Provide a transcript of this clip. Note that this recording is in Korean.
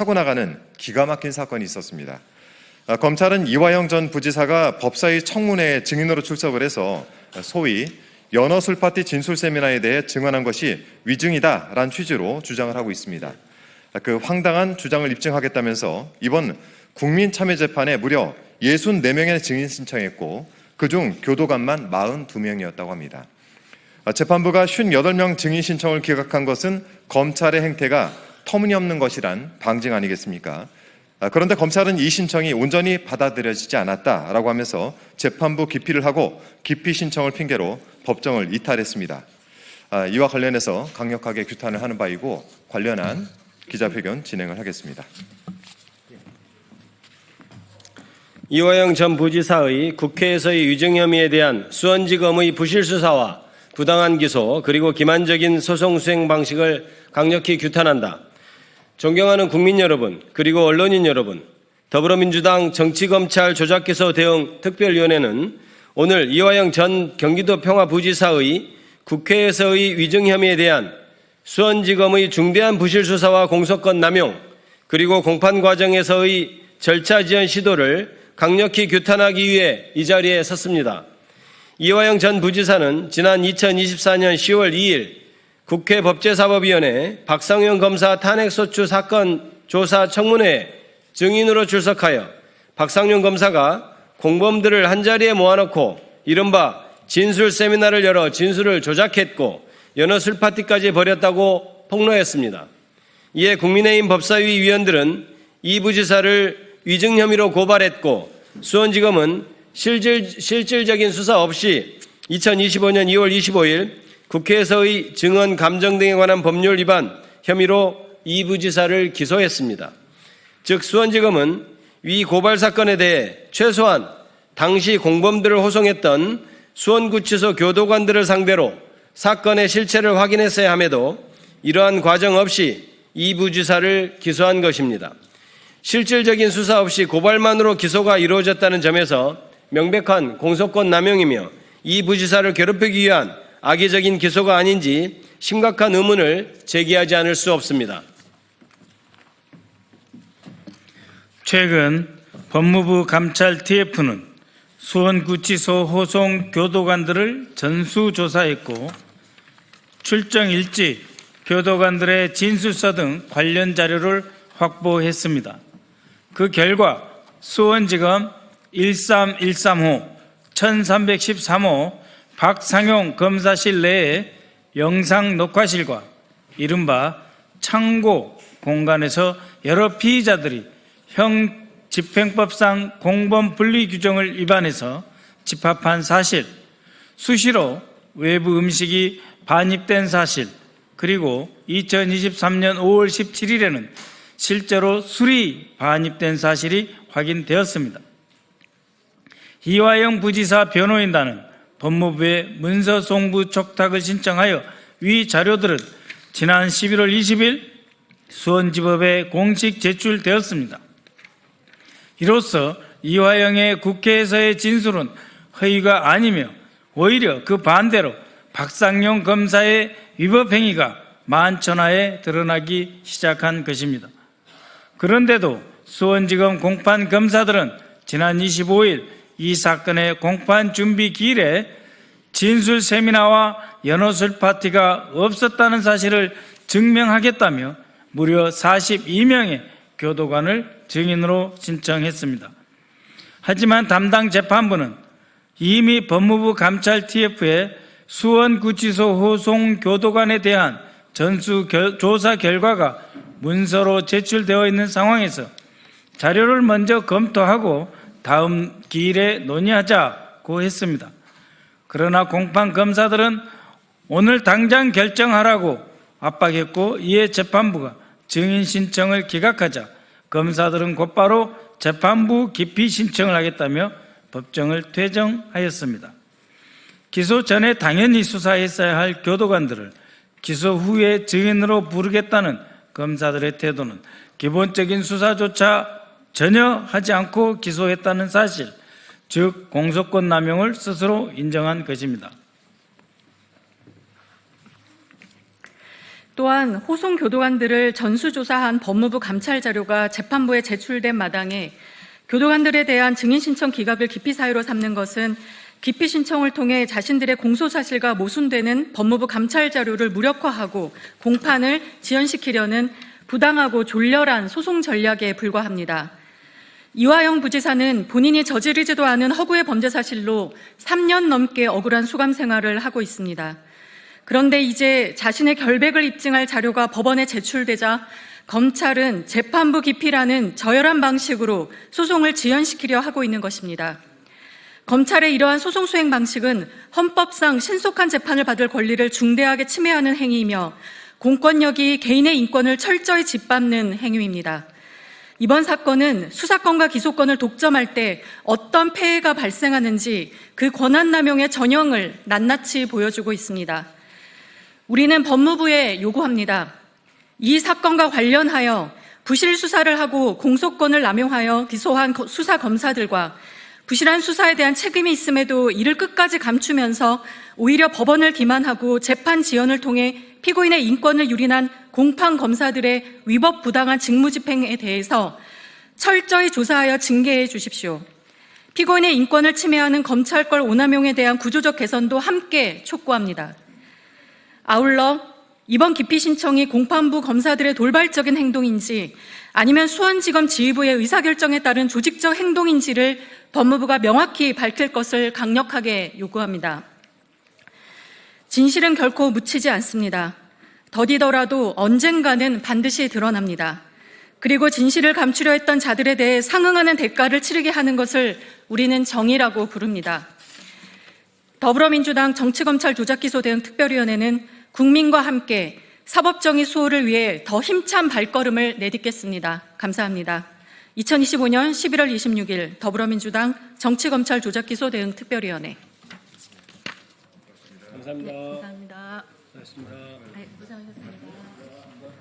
타고 나가는 기가 막힌 사건이 있었습니다. 검찰은 이화영 전 부지사가 법사위 청문회에 증인으로 출석을 해서 소위 연어술파티 진술 세미나에 대해 증언한 것이 위증이다라는 취지로 주장을 하고 있습니다. 그 황당한 주장을 입증하겠다면서 이번 국민참여재판에 무려 64명의 증인 신청했고 그중 교도관만 42명이었다고 합니다. 재판부가 58명 증인 신청을 기각한 것은 검찰의 행태가 터무니없는 것이란 방증 아니겠습니까? 그런데 검찰은 이 신청이 온전히 받아들여지지 않았다라고 하면서 재판부 기피를 하고 기피 신청을 핑계로 법정을 이탈했습니다. 이와 관련해서 강력하게 규탄을 하는 바이고 관련한 기자회견 진행을 하겠습니다. 이화영 전 부지사의 국회에서의 위증 혐의에 대한 수원지검의 부실 수사와 부당한 기소 그리고 기만적인 소송 수행 방식을 강력히 규탄한다. 존경하는 국민 여러분 그리고 언론인 여러분, 더불어민주당 정치검찰 조작기소 대응 특별위원회는 오늘 이화영 전 경기도 평화부지사의 국회에서의 위증 혐의에 대한 수원지검의 중대한 부실 수사와 공소권 남용 그리고 공판 과정에서의 절차 지연 시도를 강력히 규탄하기 위해 이 자리에 섰습니다. 이화영 전 부지사는 지난 2024년 10월 2일 국회 법제사법위원회 박상현 검사 탄핵소추 사건 조사 청문회에 증인으로 출석하여 박상현 검사가 공범들을 한자리에 모아놓고 이른바 진술 세미나를 열어 진술을 조작했고 연어술 파티까지 벌였다고 폭로했습니다. 이에 국민의힘 법사위 위원들은 이 부지사를 위증 혐의로 고발했고 수원지검은 실질적인 수사 없이 2025년 2월 25일 국회에서의 증언 감정 등에 관한 법률 위반 혐의로 이 부지사를 기소했습니다. 즉 수원지검은 위 고발 사건에 대해 최소한 당시 공범들을 호송했던 수원구치소 교도관들을 상대로 사건의 실체를 확인했어야 함에도 이러한 과정 없이 이 부지사를 기소한 것입니다. 실질적인 수사 없이 고발만으로 기소가 이루어졌다는 점에서 명백한 공소권 남용이며 이 부지사를 괴롭히기 위한 악의적인 기소가 아닌지 심각한 의문을 제기하지 않을 수 없습니다. 최근 법무부 감찰 TF는 수원구치소 호송 교도관들을 전수조사했고 출정 일지, 교도관들의 진술서 등 관련 자료를 확보했습니다. 그 결과 수원지검 13135, 1313호 박상용 검사실 내에 영상 녹화실과 이른바 창고 공간에서 여러 피의자들이 형 집행법상 공범 분리 규정을 위반해서 집합한 사실, 수시로 외부 음식이 반입된 사실, 그리고 2023년 5월 17일에는 실제로 술이 반입된 사실이 확인되었습니다. 이화영 부지사 변호인단은 법무부에 문서 송부 촉탁을 신청하여 위 자료들은 지난 11월 20일 수원지법에 공식 제출되었습니다. 이로써 이화영의 국회에서의 진술은 허위가 아니며 오히려 그 반대로 박상용 검사의 위법 행위가 만천하에 드러나기 시작한 것입니다. 그런데도 수원지검 공판 검사들은 지난 25일 이 사건의 공판 준비 기일에 진술 세미나와 연어술 파티가 없었다는 사실을 증명하겠다며 무려 42명의 교도관을 증인으로 신청했습니다. 하지만 담당 재판부는 이미 법무부 감찰 TF에 수원구치소 호송 교도관에 대한 전수조사 결과가 문서로 제출되어 있는 상황에서 자료를 먼저 검토하고 다음 기일에 논의하자고 했습니다. 그러나 공판 검사들은 오늘 당장 결정하라고 압박했고 이에 재판부가 증인 신청을 기각하자 검사들은 곧바로 재판부 기피 신청을 하겠다며 법정을 퇴정하였습니다. 기소 전에 당연히 수사했어야 할 교도관들을 기소 후에 증인으로 부르겠다는 검사들의 태도는 기본적인 수사조차 전혀 하지 않고 기소했다는 사실, 즉 공소권 남용을 스스로 인정한 것입니다. 또한 호송 교도관들을 전수조사한 법무부 감찰 자료가 재판부에 제출된 마당에 교도관들에 대한 증인 신청 기각을 기피 사유로 삼는 것은 기피 신청을 통해 자신들의 공소 사실과 모순되는 법무부 감찰 자료를 무력화하고 공판을 지연시키려는 부당하고 졸렬한 소송 전략에 불과합니다. 이화영 부지사는 본인이 저지르지도 않은 허구의 범죄 사실로 3년 넘게 억울한 수감 생활을 하고 있습니다. 그런데 이제 자신의 결백을 입증할 자료가 법원에 제출되자 검찰은 재판부 기피라는 저열한 방식으로 소송을 지연시키려 하고 있는 것입니다. 검찰의 이러한 소송 수행 방식은 헌법상 신속한 재판을 받을 권리를 중대하게 침해하는 행위이며 공권력이 개인의 인권을 철저히 짓밟는 행위입니다. 이번 사건은 수사권과 기소권을 독점할 때 어떤 폐해가 발생하는지 그 권한남용의 전형을 낱낱이 보여주고 있습니다. 우리는 법무부에 요구합니다. 이 사건과 관련하여 부실 수사를 하고 공소권을 남용하여 기소한 수사 검사들과 부실한 수사에 대한 책임이 있음에도 이를 끝까지 감추면서 오히려 법원을 기만하고 재판 지연을 통해 피고인의 인권을 유린한 공판 검사들의 위법 부당한 직무집행에 대해서 철저히 조사하여 징계해 주십시오. 피고인의 인권을 침해하는 검찰권 오남용에 대한 구조적 개선도 함께 촉구합니다. 아울러 이번 기피 신청이 공판부 검사들의 돌발적인 행동인지 아니면 수원지검 지휘부의 의사결정에 따른 조직적 행동인지를 법무부가 명확히 밝힐 것을 강력하게 요구합니다. 진실은 결코 묻히지 않습니다. 더디더라도 언젠가는 반드시 드러납니다. 그리고 진실을 감추려 했던 자들에 대해 상응하는 대가를 치르게 하는 것을 우리는 정의라고 부릅니다. 더불어민주당 정치검찰조작기소대응특별위원회는 국민과 함께 사법정의 수호를 위해 더 힘찬 발걸음을 내딛겠습니다. 감사합니다. 2025년 11월 26일 더불어민주당 정치검찰조작기소대응특별위원회. 감사합니다. 감사합니다. 고맙습니다. 네, 고생하셨습니다.